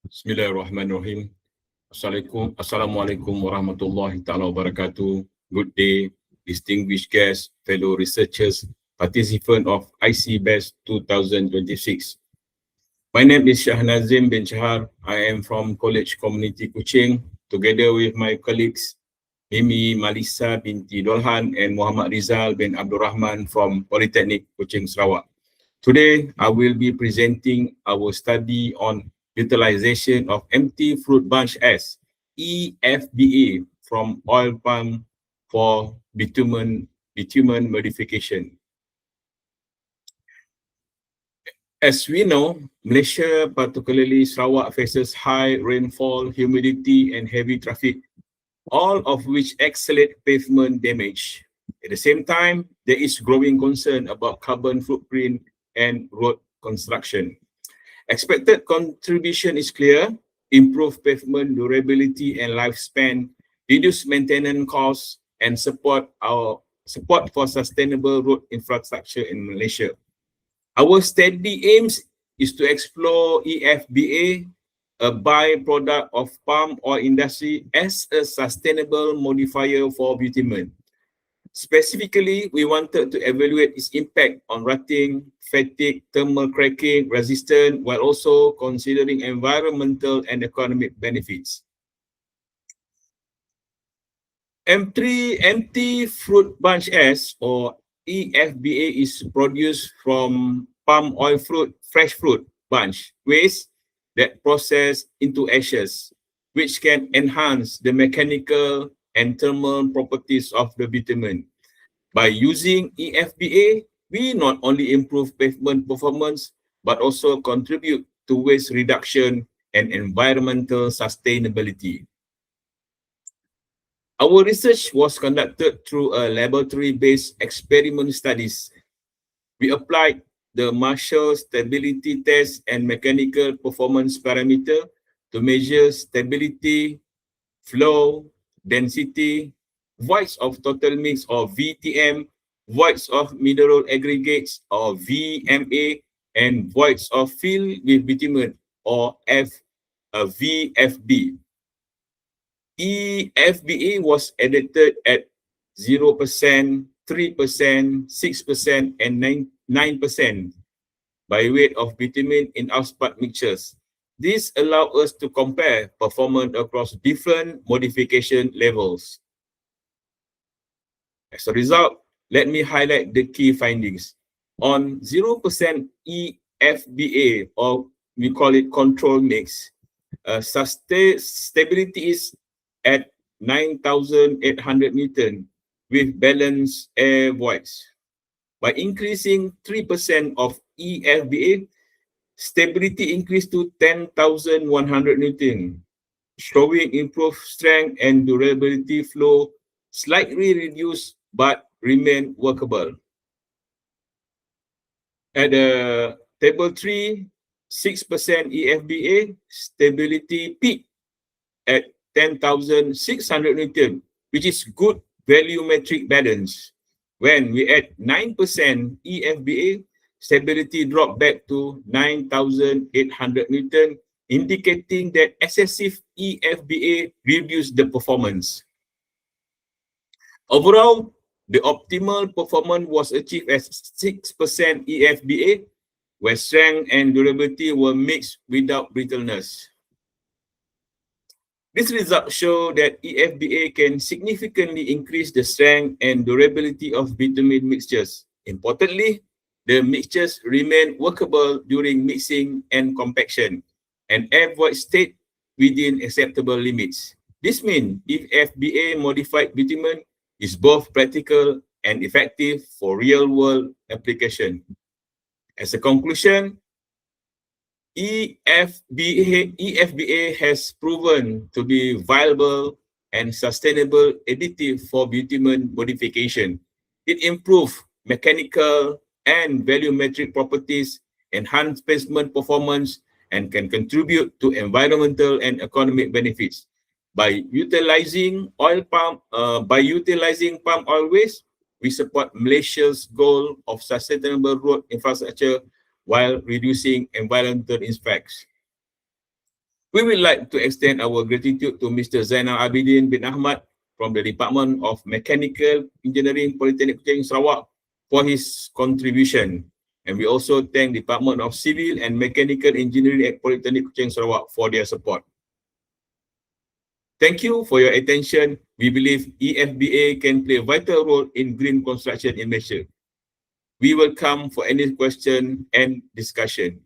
Bismillahirrahmanirrahim. Assalamualaikum warahmatullahi taala wabarakatuh. Good day, distinguished guests, fellow researchers, participant of IC Best 2026. My name is Shahnazim bin Chahar. I am from College Community Kuching, together with my colleagues Mimi Malisa binti Dolhan and Muhammad Rizal bin Abdul Rahman from Polytechnic Kuching, Sarawak. Today, I will be presenting our study on utilization of empty fruit bunch as EFBA from oil palm for bitumen modification. As we know, Malaysia, particularly Sarawak, faces high rainfall, humidity, and heavy traffic, all of which accelerate pavement damage. At the same time, there is growing concern about carbon footprint and road construction. Expected contribution is clear: improve pavement durability and lifespan, reduce maintenance costs, and support for sustainable road infrastructure in Malaysia. Our study aims is to explore EFBA, a byproduct of palm oil industry, as a sustainable modifier for bitumen. Specifically, we wanted to evaluate its impact on rutting, fatigue, thermal cracking, resistance, while also considering environmental and economic benefits. Empty fruit bunch S, or EFBA, is produced from palm oil fresh fruit bunch waste that process into ashes, which can enhance the mechanical and thermal properties of the bitumen. By using EFBA, we not only improve pavement performance, but also contribute to waste reduction and environmental sustainability. Our research was conducted through a laboratory-based experiment studies. We applied the Marshall stability test and mechanical performance parameter to measure stability, flow, density, voids of total mix or VTM, voids of mineral aggregates or VMA, and voids of fill with bitumen or VFB. EFBA was edited at 0%, 3%, 6%, and 9% by weight of bitumen in asphalt mixtures. This allows us to compare performance across different modification levels. As a result, let me highlight the key findings. On 0% EFBA, or we call it control mix, stability is at 9,800 Newton with balanced air voids. By increasing 3% of EFBA, stability increased to 10,100 Newton, showing improved strength and durability. Flow slightly reduced but remain workable. At the table 3, 6% EFBA, stability peak at 10,600 Newton, which is good volumetric balance. When we add 9% EFBA, stability dropped back to 9,800 Newton, indicating that excessive EFBA reduced the performance. Overall, the optimal performance was achieved at 6% EFBA, where strength and durability were mixed without brittleness. This result shows that EFBA can significantly increase the strength and durability of bitumen mixtures. Importantly, the mixtures remain workable during mixing and compaction, and air void stayed within acceptable limits. This means EFBA modified bitumen is both practical and effective for real-world application. As a conclusion, EFBA has proven to be viable and sustainable additive for bitumen modification. It improves mechanical and volumetric properties, enhance pavement performance, and can contribute to environmental and economic benefits. By utilizing palm oil waste, we support Malaysia's goal of sustainable road infrastructure while reducing environmental impacts. We would like to extend our gratitude to Mr. Zainal Abidin bin Ahmad from the Department of Mechanical Engineering, Polytechnic Kuching Sarawak for his contribution. And we also thank Department of Civil and Mechanical Engineering at Polytechnic Kuching Sarawak for their support. Thank you for your attention. We believe EFBA can play a vital role in green construction in Malaysia. We welcome for any question and discussion.